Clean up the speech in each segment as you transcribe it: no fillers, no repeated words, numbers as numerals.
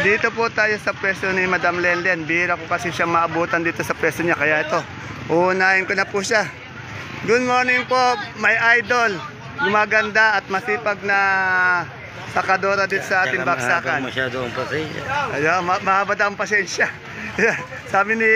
Dito po tayo sa pwesto ni Madam Lenlen. Bihira ko kasi siya maabutan dito sa pwesto niya. Kaya ito, uunahin ko na po siya. Good morning po, my idol. Gumaganda at masipag na sakadora dito sa ating baksakan. Masyado ang pasensya. Ayan, mahaba daw ang pasensya. Sabi ni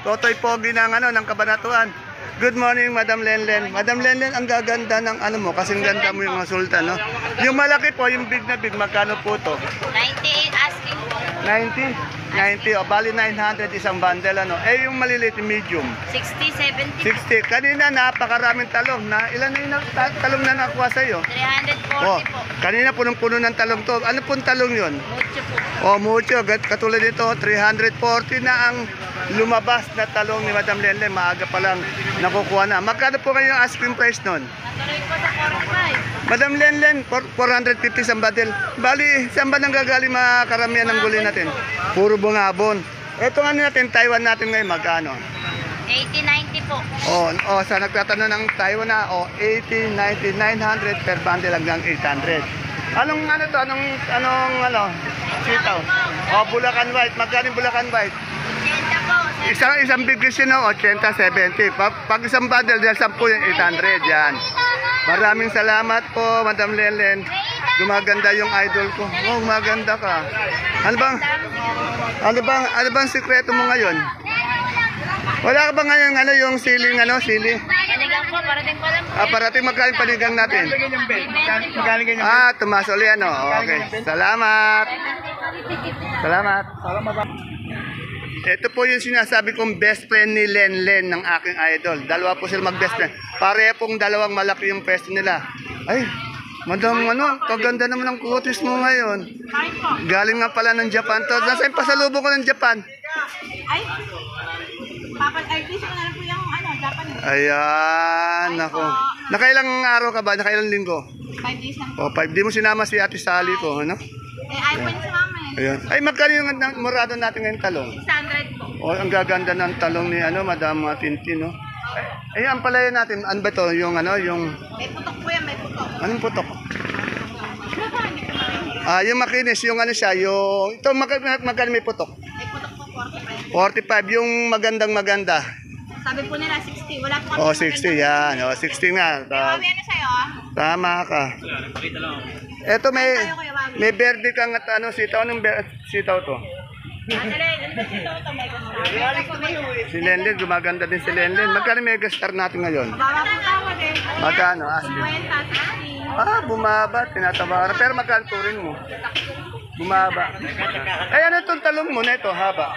Totoy Pogi ng Kabanatuan. Good morning, Madam Lenlen. Madam Lenlen, ang gaganda ng mo, kasing ganda mo yung sultan, no? Yung malaki po, yung big na big, magkano po to? 98 asking po. 90? 90, o bali 900 isang bundle, ano? Eh, yung maliliit, yung medium. 60, 70. 60. Kanina, napakaraming talong. Ilan na yung talong na nakuha sa'yo? 340 po. Kanina, punong-puno ng talong to. Ano pong talong yun? Mucho po. O, mucho. Katulad nito, 340 na ang lumabas na talong ni Madam Lenlen. Maaga pa lang nakukuha na. Magkano po kayo yung ice cream price nun? Natuloy po sa 45. Madam Lenlen, 450 sa badel. Bali, saan ba nang gagaling mga karamihan ng gulay natin? Puro bungabon. Ito nga natin, Taiwan natin ngayon, magkano? 80, 90 po. Sa nagtatanong ng Taiwan na, 80, 90, 900 per bundle hanggang 800. Anong sitaw? Bulacan White. Magkano yung Bulacan White? 80 po. Isang big fish yun, 80, 70. Pag isang bundle, dahil 10 yung 800. Yan. Maraming salamat po, Madam Lenlen. Gumaganda yung idol ko. Oh, maganda ka. Ano bang sikreto mo ngayon? Wala ka ba ngayon yung sili? Panigang po, parating pa lang po. Parating magkaling panigang natin. Tumas uli Okay. Salamat. Ito po yung sinasabi kong best friend ni Lenlen ng aking idol. Dalawa po sila mag-best friend. Pareho pong dalawang malaki yung pwesto nila. Ay, Madam, kaganda naman ang kutis mo ngayon. Galing nga pala ng Japan to. Nasa yung pasalubong ko ng Japan? Ay, papag-artist ko na lang po yung Japan. Ayan, ako. Nakailang araw ka ba? Nakailang linggo? 5 days lang po. 5. Di mo sinama si Ate Sally ko, ano? Ayaw po niya si mama eh. Ayan. Ay, magkano yung murado natin ngayong talong? 600 po. Ang gaganda ng talong ni Madam Tintin, no? Ay, ang palaya natin, ano ba to? Yung May putok po yan, may putok. Anong putok? Yung makinis, yung ito magkano may putok? May putok po, 45. 45, yung maganda. Sabi po nila 60, wala po kami. 60 yan. 60 nga. Mami, ano sa'yo Tama ka. Eto may verde kang sitaw. Anong sitaw to? Si Lenlen, gumaganda din si Lenlen. Magkano mega star natin ngayon? Baba po tawad eh. Magkano? Asking. 50, 60. Bumaba. Tinatawaran. Pero magkano turin mo? Bumaba. Ay, ano itong talong mo na ito? Haba.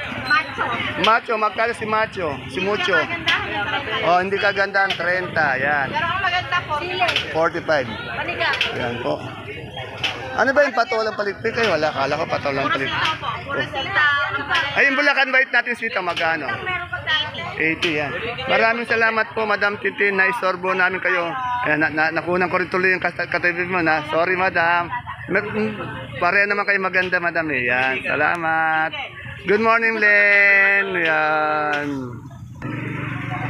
Macho. Magkano si Macho? Si Mucho? Hindi kagandahan. 30. Yan. Pero ang maganda po, 45. paniga. Yan po. Ano ba yung patolang palikpik? Ay, wala. Kala ko patolang palikpik. Puro sita. Ay, yung Bulacan White natin sita, magkano? Meron pa sa 80 yan. Maraming salamat po, Madam Tintin, na isorbo namin kayo. Ayan, nakunan ko rin tuloy yung katabi mo na. Sorry, Madam. Pareha naman kayo maganda, Madam. Yan, salamat. Good morning, Len. Yan.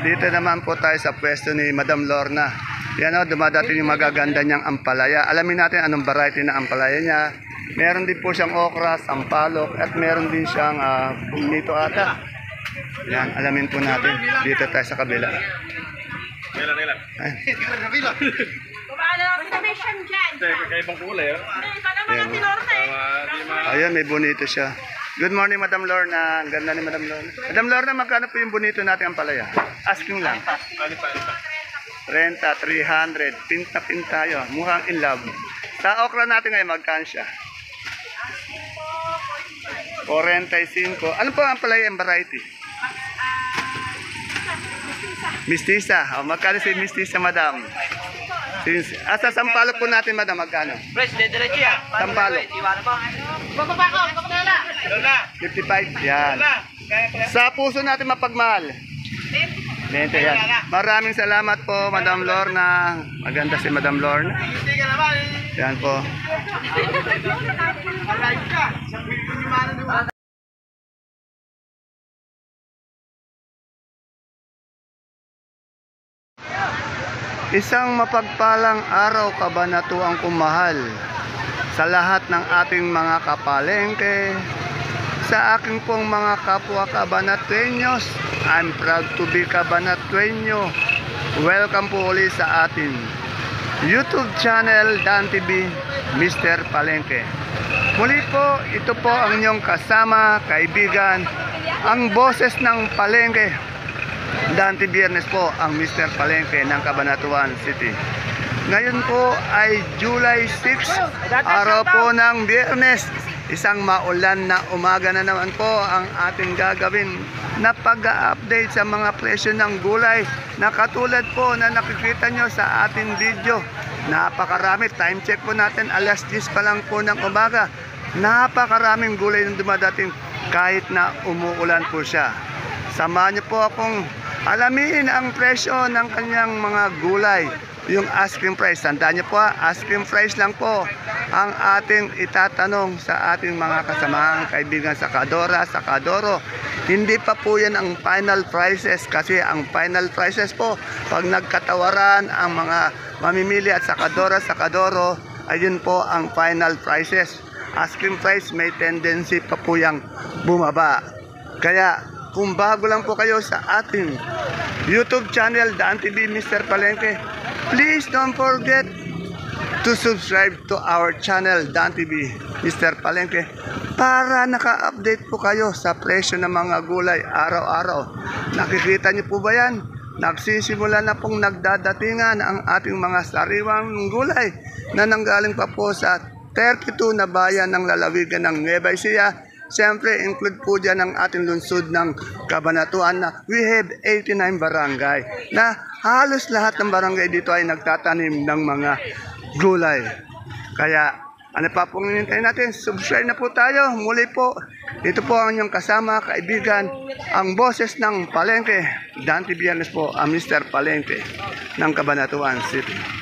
Dito naman po tayo sa pwesto ni Madam Lorna. Yan dumadating yung magaganda niyang ampalaya. Alamin natin anong variety ng ampalaya niya. Meron din po siyang okra, sampalok, at meron din siyang nito ata. Yan, alamin po natin. Dito tayo sa kabila. Ayan, may bonito siya. Good morning, Madam Lorna. Ang ganda ni Madam Lorna. Madam Lorna, magkano po yung bonito natin ampalaya? Asking lang. 30, 300. Pinta-pinta yun. Mukhang in love. Sa okra natin ngayon, magkano siya? 45. Ano po ang palaya ang variety? Mistisa. Magkano si Mistisa, Madam? Sa sampalok po natin, Madam, magkano? Fresh, diretso yan. Sampalok. Bababa ko, bababa 55. Yan. Sa puso natin mapagmahal. 20 yan. Maraming salamat po, Madam Lorna. Maganda si Madam Lorna. Yan po. Isang mapagpalang araw, kabanatuang kumahal. sa lahat ng ating mga kapalengke, sa aking pong mga kapwa Cabanatueños. I'm proud to be Cabanatueño. Welcome po ulit sa ating YouTube channel Dan TV, Mr. Palengke. Muli po, ito po ang inyong kasama, kaibigan, ang boses ng Palengke. Dante Biernes po ang Mr. Palengke ng Cabanatuan City. Ngayon po ay July 6, araw po ng Biyernes. Isang maulan na umaga na naman po ang ating gagawin na pag-update sa mga presyo ng gulay na katulad po na nakikita nyo sa ating video. Napakarami, time check po natin, alas 10 pa lang po ng umaga. Napakaraming gulay na dumadating kahit na umuulan po siya. Samahan nyo po akong alamin ang presyo ng kanyang mga gulay. Yung asking price, tandaan nyo po, asking price lang po ang ating itatanong sa ating mga kasamahang kaibigan sa Kadora, sa Kadoro. Hindi pa po yan ang final prices kasi ang final prices po pag nagkatawaran ang mga mamimili at sa Kadora, sa Kadoro, ayun po ang final prices. Asking price may tendency pa po yang bumaba. Kaya kung bago lang po kayo sa ating YouTube channel, Dan TV Mr. Palengke, please don't forget to subscribe to our channel, Dan TV Mr. Palengke, para naka-update po kayo sa presyo ng mga gulay araw-araw. Nakikita niyo po ba yan? Nagsisimula na pong nagdadatingan ang ating mga sariwang gulay na nanggaling pa po sa 32 na bayan ng lalawigan ng Nueva Ecija. Siyempre, include po dyan ang ating lungsod ng Cabanatuan na we have 89 barangay na halos lahat ng barangay dito ay nagtatanim ng mga gulay. Kaya, ano pa pong hinintay natin? Subscribe na po tayo. Muli po, ito po ang inyong kasama, kaibigan, ang boses ng Palengke. Dante Biernes po, ang Mr. Palengke ng Cabanatuan City.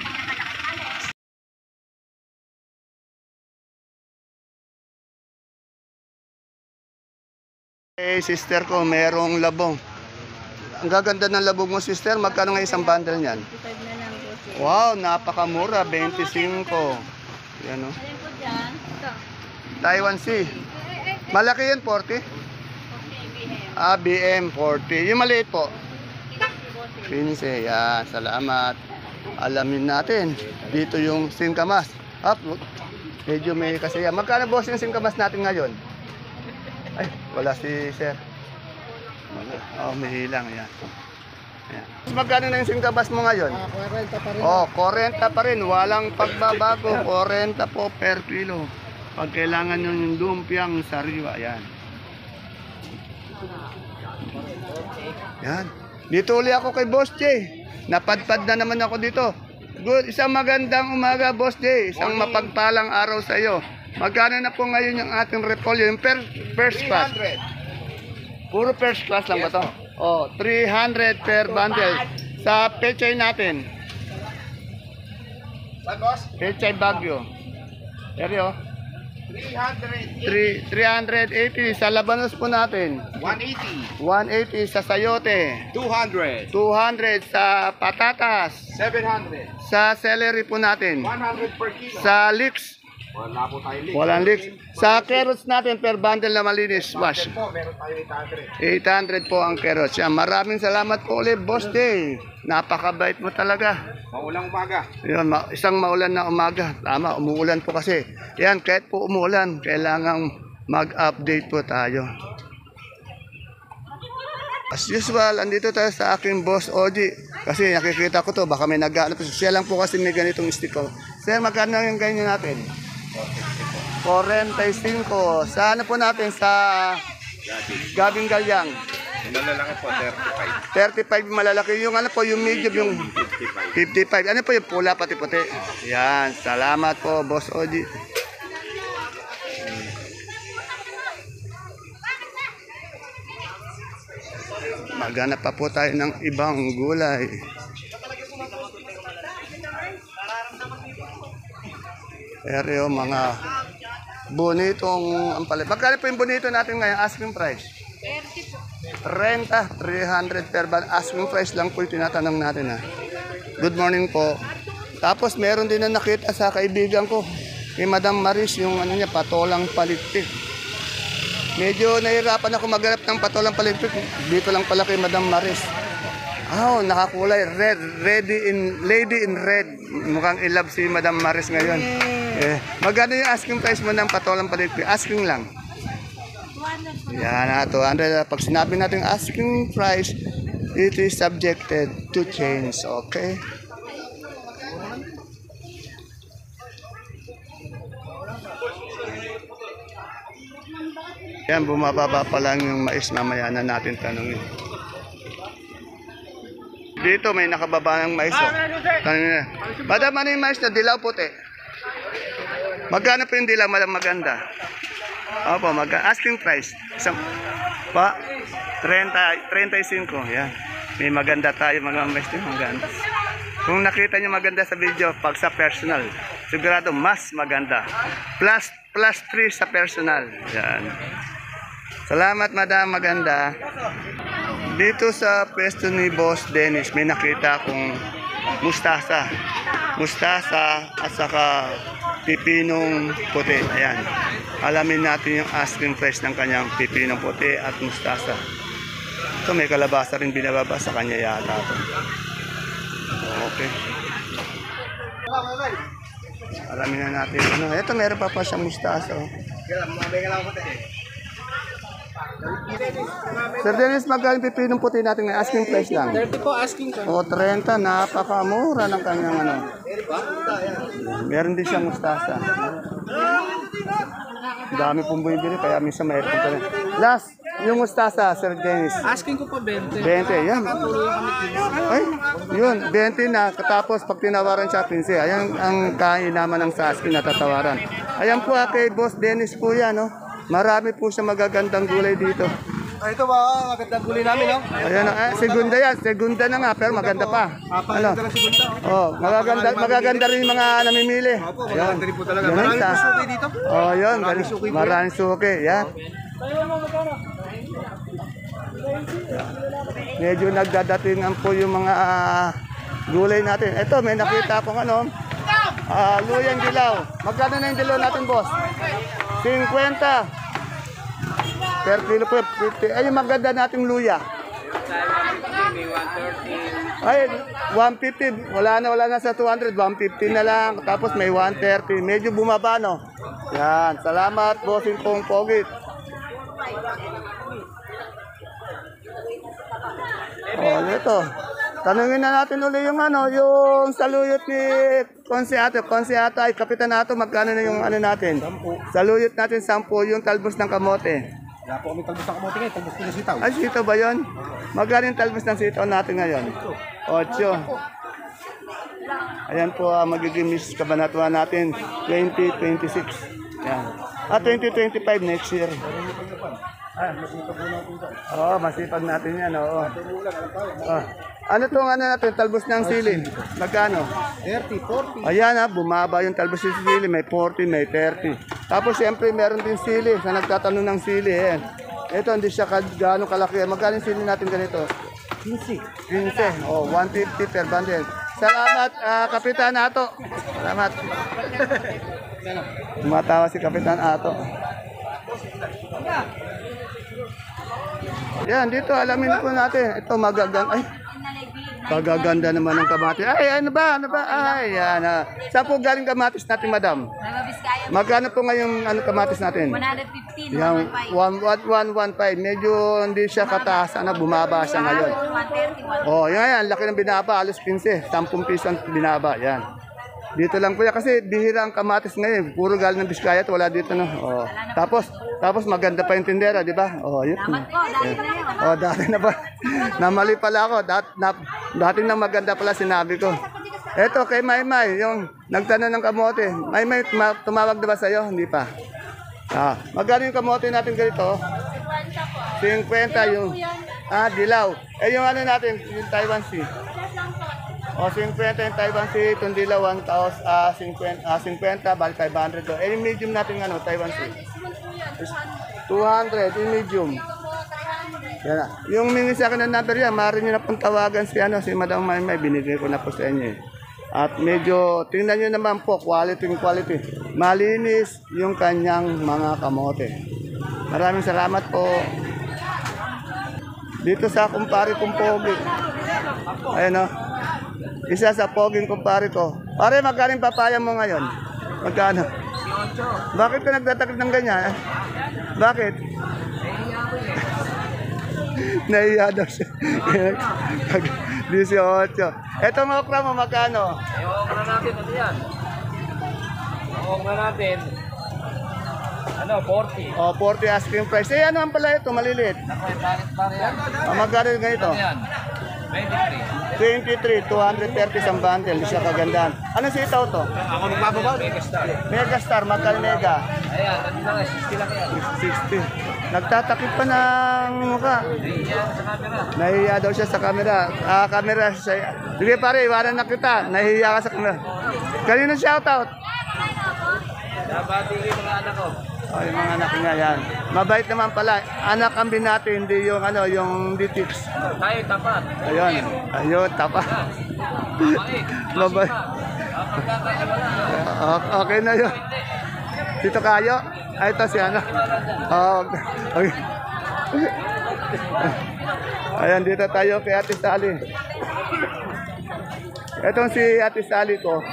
Eh, sister ko, merong labong. Ang gaganda ng labong mo, sister. Magkano nga isang bundle niyan? 25 na lang po siya. Wow, napakamura. 25. Yan o. Alin po dyan? Ito. Taiwan Sea. Malaki yun, 40? Ah, BM 40. Yung maliit po? 15. Yan, salamat. Alamin natin. Dito yung singkamas. Up, medyo may kasaya. Magkano boss yung singkamas natin ngayon? Ay, wala si sir. Oh, may hilang yan. Ayan. Magkano na yung singkabas mo ngayon? 40 pa rin. Oh, 40 pa rin. Walang pagbabago. 40 po per kilo. Pag kailangan nyo yung lumpiang sariwa. Yan. Yan. Dito uli ako kay Boss J. Napadpad na naman ako dito. Good. Isang magandang umaga, Boss J. Isang mapagpalang araw sa iyo. Magkano na po ngayon yung ating repolyo? Yung first class. Puro first class lang ba to? Oh, 300 per bundle. Sa pechay natin. Pechay Bagyo. Seryo? 380. Sa labanos po natin. 180. 180 sa sayote. 200. 200 sa patatas. 700. Sa celery po natin. 100 per kilo. Sa leeks. Wala po tayo link. Walang leaks. Sa carrots natin per bundle na malinis, wash. Po, meron tayo 800 800. po ang carrots. Yan, maraming salamat po ulit, Boss Day. Napakabait mo talaga. Maulang umaga. Yan, isang maulan na umaga. Tama, umuulan po kasi. Yan, kahit po umuulan, kailangang mag-update po tayo. As usual, andito tayo sa aking boss Oji. Kasi nakikita ko to, baka may nag-aanap. Siya lang po kasi may ganitong stick ko. Sir, magkano yung ganyan natin? 45. Sa ano po natin? Sa Gabing Galyang. Malalaki po, 35. 35 malalaki. Yung ano po, yung medium, yung 55. Ano po yung pula pati puti? Yan, salamat po, Boss Oji. Maghanap pa po tayo ng ibang gulay. Pero yung mga bonitong ampalaya. Magkano po yung bonito natin ngayon? Asking price? 30, 300 per bag. Asking price lang po yung tinatanong natin. Ha. Good morning po. Tapos meron din na nakita sa kaibigan ko. kay Madam Maris yung ano niya, patolang palitpik. Medyo nahirapan ako maghanap ng patolang palitpik. Dito lang pala kay Madam Maris. Oh, nakakulay red, lady in red. Mukhang in love si Madam Maris ngayon. Magkano yung asking price mo ng patolang palitpik? Asking lang. Yan, 200. Pag sinabi natin asking price, it is subjected to change. Okay? Yan, bumababa pa lang yung mais. Mamaya na natin tanongin. Dito may nakababa ng mais. Oh. Tanongin na. Madam, ano yung mais na dilaw puti? Magkano po yung dilaw, madam, maganda? Opo, asking price. Isang, pa, 35. Yan. May maganda tayo mga mais din. Maganda. Kung nakita nyo maganda sa video, pag sa personal, sigurado mas maganda. Plus 3 sa personal. Yan. Salamat, madam. Maganda. Dito sa pwesto ni Boss Dennis, may nakita akong mustasa. Mustasa at saka pipinong puti. Ayan. Alamin natin yung asking price ng kanyang pipinong puti at mustasa. Ito may kalabasa rin binababa sa kanya yata. Okay. Alamin na natin. Ano, ito meron pa siyang mustasa. Oh. Sir Dennis, magkano pipinong puti natin ng asking price lang? 30 po asking ko. O 30, napakamura ng kanyang ano. Meron din siyang mustasa. Dami pong bumibili, kaya minsan mayroon pa rin. Last, yung mustasa, Sir Dennis. Asking ko po 20. 20, yan. Ay, yun, 20 na. Tapos pag tinawaran siya, 15. Ayan ang kain naman ng sa asking na tatawaran. Ayan po kay Boss Dennis po yan, no? Marami po siya magagandang gulay dito. Ito ba, magandang gulay namin, no? Ayan, segunda yan. Segunda na nga, pero maganda pa. Ano? Oh, magaganda rin yung mga namimili. Opo, maganda rin po talaga. Yun, Maraming isa. po suki dito. Oh, yun. Maraming suki po. Maraming suki, yan. Medyo nagdadatingan po yung mga gulay natin. Ito, may nakita akong ano. Luyang dilaw. Magkano na yung dilaw natin, boss? 50. Per kilo po, 50. Ay, yung maganda nating luya. Ay, 150. Wala na sa 200. 150 na lang. Tapos may 130. Medyo bumaba, no? Yan. Salamat, bossing pong pogit. Oh, ito. Tanungin na natin ulit yung ano, yung saluyot ni Konseato. Konseato ay kapitanato, magkano na yung ano natin? Saluyot natin 10, yung talbos ng kamote. Wala po kami talbos ng kamote ngayon, talbos ko ng sitaw. Ay, sitaw ba yun? Magkano yung talbos ng sitaw natin ngayon? 8. Ayan po, magiging Miss Kabanatuan natin, 2026. Ayan. 2025 next year. Oo, masipag natin yan. Oo. Ano itong ano natin, talbos ng sili? Magkano? 30, 40. Ayan bumaba yung talbos ng sili. May 40, may 30. Tapos siyempre meron din sili. Sa nagtatanong ng sili. Ito hindi siya gaano kalaki. Magkano yung sili natin ganito? 15. 15. Oh, 150 per bundle. Salamat, Kapitan Ato. Salamat. Tumatawa si Kapitan Ato. Yan, dito alamin po natin. Ito magaganda naman ng kamatis. Ay, ano ba? Ay, yan. Saan po galing kamatis natin, madam? Magkano po ngayong kamatis natin? 115, Yan, 115. Medyo hindi siya kataas. Bumaba siya ngayon. 130, Oh, yan. Laki ng binaba. Alos 15. 10 piso ang binaba. Yan. Dito lang po yan. Kasi bihira ang kamatis ngayon. Puro galing ng Biskaya at wala dito. No? Oh. Tapos maganda pa yung tindera, di ba? Oh, yun. Oh, dati na ba? Namali pala ako. Dati na maganda pala sinabi ko. Eto, kay Maymay, yung nagtanong ng kamote. Maymay, tumawag na ba sa'yo? Hindi pa. Magkano yung kamote natin ganito? 50 yung... dilaw. Yung ano natin, yung Taiwan Sea. O, 50 yung Taiwan Sea, itong dilaw, 50, bali 500. Yung medium natin, Taiwan Sea. 200, yung medium. Yan na. Yung mingi sa akin ng number yan, maaari nyo na pong tawagan si Madam Maymay, binigay ko na po sa inyo. At medyo, tingnan nyo naman po, quality. Malinis yung kanyang mga kamote. Maraming salamat po. Dito sa kumpare kong pogi. Ayan o. Isa sa poging kumpare ko. Pare, magkano yung papaya mo ngayon? Magkano? Bakit ka nagtatakip ng ganyan? Bakit? Nahiya daw siya. 18. Etong okra mo, magkano? Yung okra natin, ano yan? Ang okra natin, 40. O, 40 asking price. Eh, ano ang pala ito? Maliliit. Ako, yung pare yan. Magkano yung ganito? Ano yan? 23, 230 isang bundle. Hindi siya kagandahan. Anong sitaw to? Ako magbababa. Megastar, magkano mega? Ayan, ano lang, 60 lang yan. 60. Nagtatakip pa ng mukha. Nahihiya daw siya sa camera. Camera siya. Sige pare, iwanan na kita. Nahihiya ka sa camera. Kanino shoutout? Nabati ko yung mga anak ko. Oh, yung mga anak niya yan. Mabait naman pala. Anak ang binati, hindi yung yung detics. Tayo, tapat. Ayun, tapa. Mabait. Okay na yun. Dito kayo? Ay, ito si ano. Okay. Ayan, dito tayo kay Ate Sally. Itong si Ate Sally ko.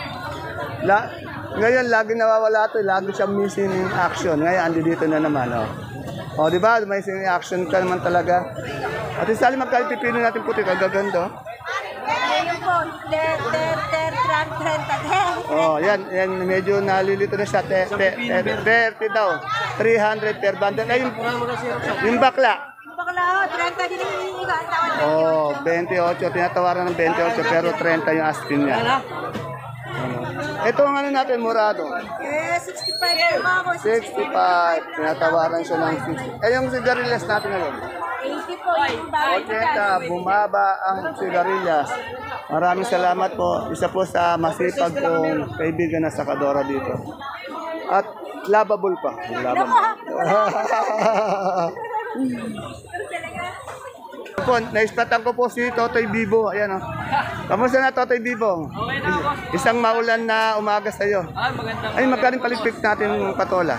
Ngayon, lagi nawawala ito. Lagi siyang missing in action. Ngayon, andi dito na naman. O, di ba? May missing in action ka naman talaga. Ate Sally, magkano pipino natin puti? Kagaganda. Ayun po, 30. Oh, yan medyo nalilito na siya. 30 daw. 300 per bundle. Ay, yung bakla. Bakla, 30 din yung hinihiga. Ang tawad na Oh, 28. Tinatawaran ng 28 pero 30 yung asking niya. Ito ang ano natin, murado. 65 po ako. 65. Tinatawaran siya ng 60. Eh, yung sigarilyas natin ngayon. 80 po yung bawat 80, bumaba ang sigarilyas. Maraming salamat po. Isa po sa masipag kong kaibigan na sakadora dito. At lovable pa. Lovable. Po, naispatan ko po si Totoy Bibo. Ayan o. Kamusta na Totoy Bibo? Isang maulan na umaga sa iyo. Ay, magkaling paligpik natin yung patola?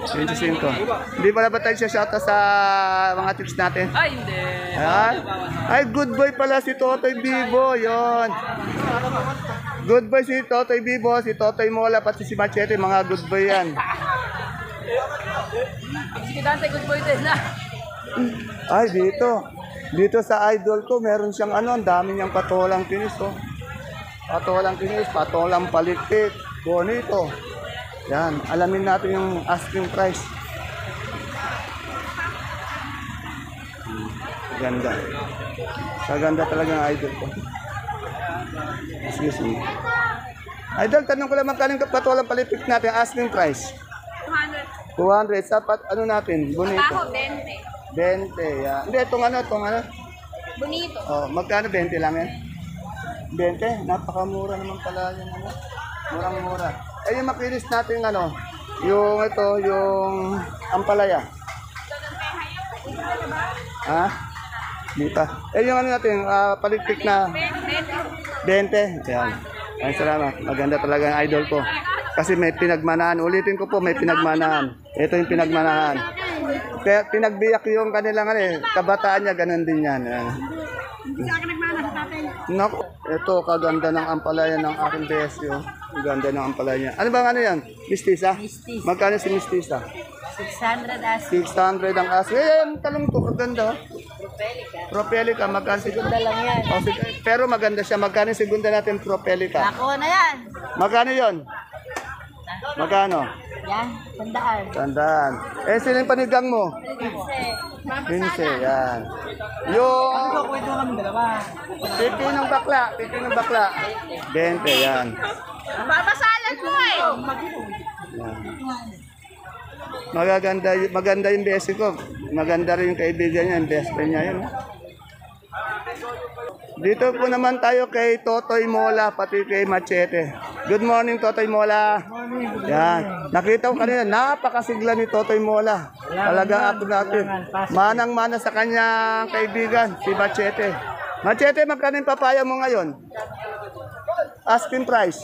25. Hindi pala ba tayo siya shoutout sa mga tips natin? Ay, hindi. Ay, good boy pala si Totoy Bibo. Yon. Good boy si Totoy Bibo, si Totoy Mola, pati si Machete. Mga good boy yan. Sige, Dante, good boy din na. Ay, dito sa idol ko, meron siyang ang dami niyang patolang kinis, oh. Patolang kinis, patolang palikpik, bonito. Yan, alamin natin yung asking price. Ganda. Ganda talaga ng idol ko. Excuse me. Idol, tanong ko lang magkano yung patolang palikpik natin, asking price? 200. Sapat, ano natin, bonito. Ako, 20. 20, yan. Hindi, itong ano. Bonito. Oh, magkano 20 lang yan? 20? Napakamura naman pala yung murang-mura. Eh, yung makinis natin yung yung ampalaya. Ha? Di pa. Eh, yung natin, paligpik na 20. Yan. Ay, salamat. Maganda talaga ang idol ko. Kasi may pinagmanahan. Ulitin ko po, may pinagmanahan. Ito yung pinagmanahan. Kaya pinagbiyak yung kanilang kabataan niya, ganun din yan. Naku, ito kaganda ng ampalaya ng aking besyo. Ganda ng ampalaya niya. Ano bang yan? Mistisa? Mistisa. Magkano si Mistisa? 600 as 600 ang as. Eh, ang talong to, kaganda. Propelica, magkano segunda lang yan. Oh, pero maganda siya. Magkano segunda natin Propelica? Ako na yan. Magkano yon? Magkano? Yan, tandaan. Tandaan. Eh, sino yung panigang mo? Pinse, yan. Yung... Pipi ng bakla. 20, yan. Babasalan mo eh. Maganda yung besi ko. Maganda rin yung kaibigan niya, yung best friend niya yun. Dito po naman tayo kay Totoy Mola, pati kay Machete. Good morning, Totoy Mola. Yan. Nakita ko kanina, napakasigla ni Totoy Mola. Talaga ako natin. Manang-mana sa kanyang kaibigan, si Machete. Machete, magkano yung papaya mo ngayon? Asking price.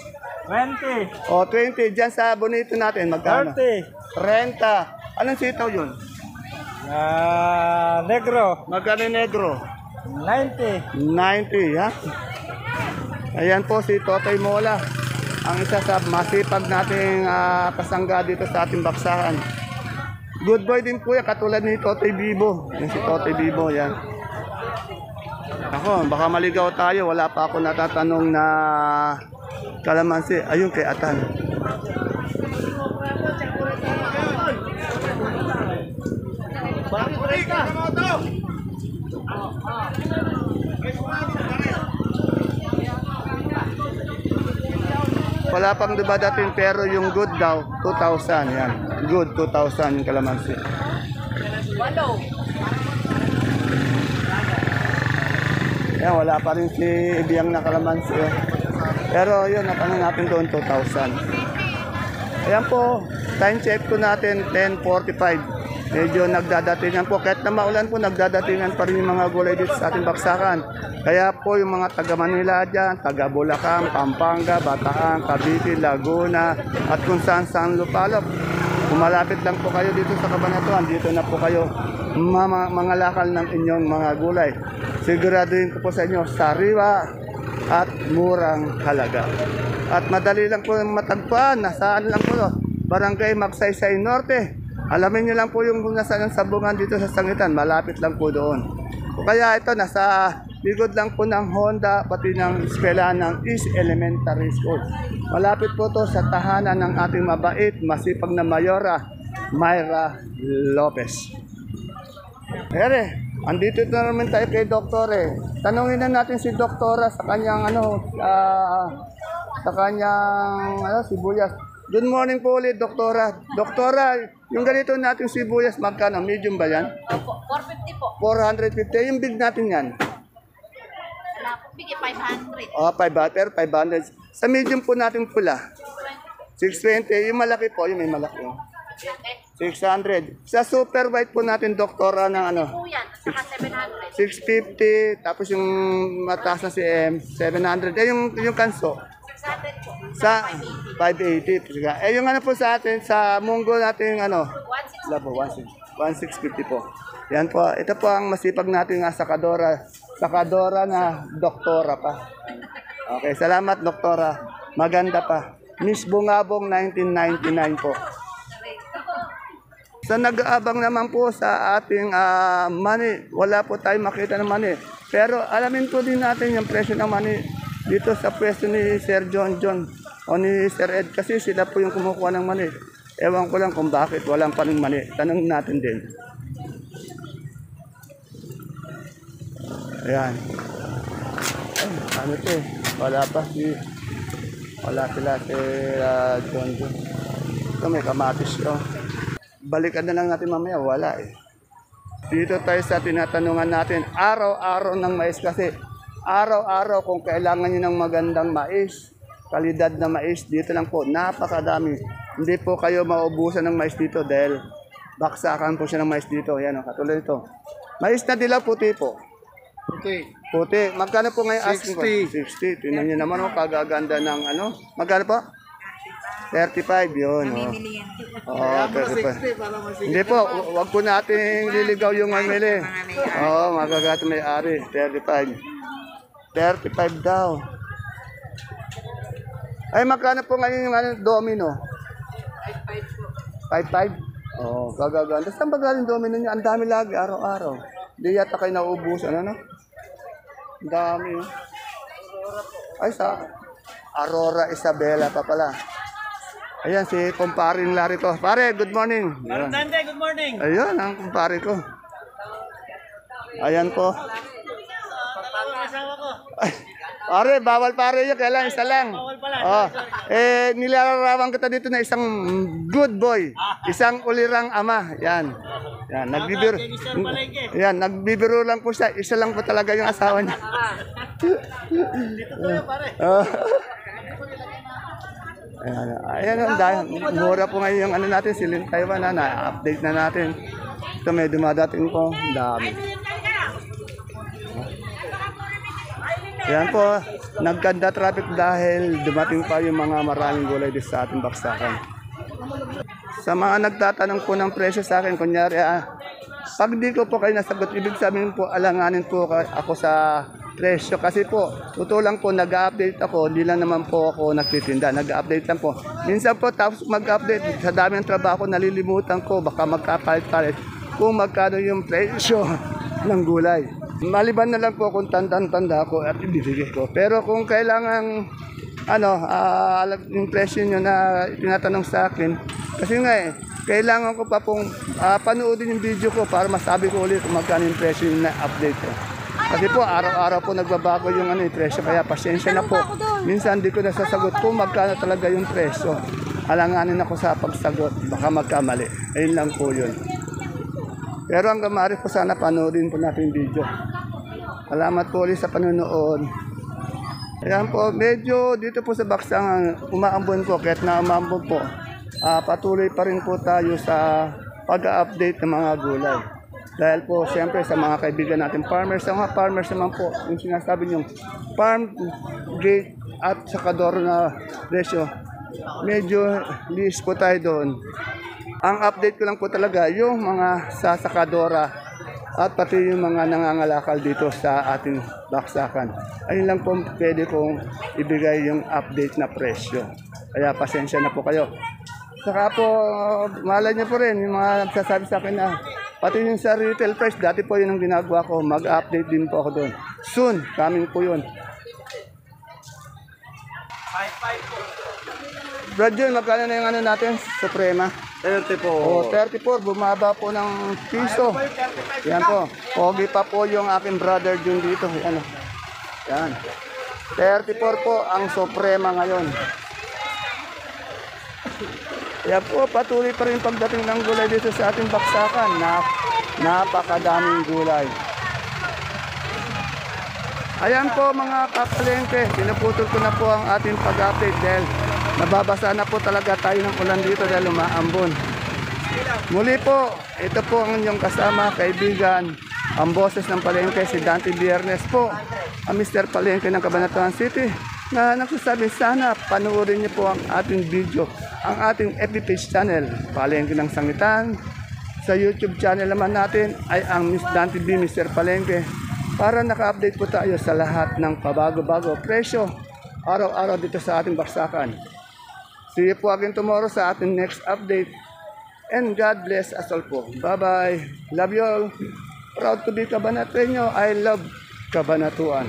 20. O, 20. Diyan sa bonito natin, magkano? 30. 30. Anong sitaw yun? Negro. Magkano yung negro? 90. 90, ha? Ayan po si Totoy Mola. Ang isa sa masipag nating kasangga dito sa ating baksakan. Good boy din po yan, katulad ni Totoy Bibo. Yan si Totoy Bibo, yan. Ako, baka maligaw tayo. Wala pa ako natatanong na kalamansi. Ayun kay Atan. Wala pang dumadating pero yung good daw, 2,000. Yan. Good, 2,000 yung kalamansi. Yan, wala pa rin si Ibiyang na kalamansi. Oh. Pero yun, natanong natin doon, 2,000. Ayan po, time check po natin, 10:45. Medyo nagdadatingan po. Kahit na maulan po, nagdadatingan pa rin yung mga gulay dito sa ating baksakan. Kaya po yung mga taga Manila dyan, taga Bulacan, Pampanga, Bataan, Cavite, Laguna, at kung saan lupalop. Kumalapit lang po kayo dito sa Cabanatuan. Dito na po kayo mga lakal ng inyong mga gulay. Siguraduhin ko po sa inyo, sariwa at murang halaga. At madali lang po matagpuan. Nasaan lang po, Barangay Magsaysay Norte. Alamin nyo lang po yung nasaan ang sabungan dito sa Sangitan. Malapit lang po doon. Kaya ito, nasa likod lang po ng Honda, pati ng eskwelahan ng East Elementary School. Malapit po to sa tahanan ng ating mabait, masipag na Mayora, Myra Lopez. Ere, andito na naman tayo kay Doktore. Tanungin na natin si Doktora sa kanyang sibuyas. Good morning po ulit, Doktora. Doktora, yung ganito natin sibuyas, magkano? Medium ba yan? Opo, 450 po. 450. Yung big natin yan? Wala po. Bigay 500. O, 500. Sa medium po natin pula? 620. Yung malaki po, yung may malaki. Oh. 600. Sa super white po natin, Doktora, ng ano? Po yan, saka 700. 650. Tapos yung mataas na si M, 700. Yung kanso? 600 po. Sa 580. Yung ano po sa atin, sa munggo natin, 160. wala po, 1650 po. Yan po, ito po ang masipag natin nga sakadora na doktora pa. Okay, salamat doktora. Maganda pa. Miss Bungabong 1999 po. Sa nag-aabang naman po sa ating money, wala po tayong makita ng money. Pero alamin po din natin yung presyo ng money dito sa pwesto ni Sir John o ni Sir Ed kasi sila po yung kumukuha ng mani. Ewan ko lang kung bakit walang pa rin mani. Tanong natin din. Ayan. Ay, ano ito eh. Wala sila si John. Ito may kamatis oh. Balikan na lang natin mamaya. Wala eh. Dito tayo sa tinatanungan natin. Araw-araw ng mais kasi araw-araw kung kailangan nyo ng magandang mais, kalidad na mais, dito lang po, napakadami. Hindi po kayo maubusan ng mais dito dahil baksakan po siya ng mais dito. Yan, katulad ito. Mais na dilaw, puti po. Puti. Magkano po ngayon asking po? 60. Tingnan nyo naman, kagaganda ng Magkano po? 35, yun. Oh, 35. Hindi po, wag po natin liligaw yung mamili. Oo, magagato may ari. 35 daw. Ay, magkano po ngayon yung domino? 5.5? Oo, gagaganda. Saan ba galing domino niyo? Ang dami lagi, araw-araw. Hindi yata kayo nauubusan, Ang dami. Ay, sa Aurora Isabela pa pala. Ayan, si kumparing Larry to. Pare, good morning. Good morning. Ayan, ang kumpare ko. Ayan po. Ay, pare, bawal pare yun. Kailangan isa lang. Bawal pala. Oh, nilalarawan kita dito na isang good boy. Isang ulirang ama. Yan. Yan, nagbibiro. Yan, nagbibiro lang po siya. Isa lang po talaga yung asawa niya. Dito po yun, pare. Ayan, dahil mura po ngayon yung natin, silin Taiwan na-update na natin. Ito may dumadating po. Dami. Ayan po. nagkanda traffic dahil dumating pa yung mga maraming gulay dito sa ating baksakan. Sa mga nagtatanong po ng presyo sa akin, kunyari, pag di ko po kayo nasagot, ibig sabihin po, alanganin po ako sa presyo. Kasi po, totoo lang po, nag-update ako, hindi lang naman po ako nagtitinda, nag-update lang po. Minsan po, tapos mag-update, sa dami ng trabaho, nalilimutan ko, baka magkapalit-palit kung magkano yung presyo ng gulay. Maliban na lang po kung tanda ko at ibibigay ko. Pero kung kailangan, yung presyo nyo na tinatanong sa akin, kasi nga kailangan ko pa pong panoodin yung video ko para masabi ko ulit kung magkano yung presyo yung na-update ko. Kasi po, araw-araw po nagbabago yung presyo, kaya pasensya na po. Minsan di ko nasasagot kung magkano talaga yung presyo. Alanganin ako sa pagsagot, baka magkamali. Ayun lang po yun. Pero hanggang maaari po sana panoodin po natin yung video. Salamat po ulit sa panonood. Ayan po, medyo dito po sa Baksakan, umaambon po, kahit na umaambon po. Patuloy pa rin po tayo sa pag-update ng mga gulay. Dahil po, siyempre, sa mga kaibigan natin farmers, sa mga farmers naman po, yung sinasabi nyo, farm gate at sakador na presyo, medyo list po tayo doon. Ang update ko lang po talaga yung mga sasakadora at pati yung mga nangangalakal dito sa ating baksakan. Ayun lang po pwede kong ibigay yung update na presyo. Kaya pasensya na po kayo. Saka po, malay niyo po rin yung mga nagsasabi sa akin na pati yung sa retail price, dati po yun ang ginagawa ko, mag-update din po ako doon. Soon, coming po yun. Brad John, magkano na yung natin? Suprema? 30 po. O, 34, bumaba po ng piso. Yan po. Pogi pa po yung aking brother Jun dito. Yan. 34 po ang Suprema ngayon. Yan po, patuloy pa rin pagdating ng gulay dito sa ating baksakan. Napakadaming gulay. Ayan po mga kapalengke, pinuputol ko na po ang ating pag-update dahil nababasa na po talaga tayo ng ulan dito dahil umaambon. Muli po, ito po ang inyong kasama, kaibigan, ang boses ng Palengke, si Dante Biernes po, ang Mr. Palengke ng Cabanatuan City, na nagsasabi sana panoorin niyo po ang ating video, ang ating FB page channel, Palengke ng Sangitan. Sa YouTube channel naman natin ay ang Miss Dante B, Mr. Palengke, para naka-update po tayo sa lahat ng pabago-bago presyo araw-araw dito sa ating baksakan. See you po again tomorrow sa ating next update. And God bless us all po. Bye-bye. Love you all. Proud to be Cabanatueño. I love Cabanatuan.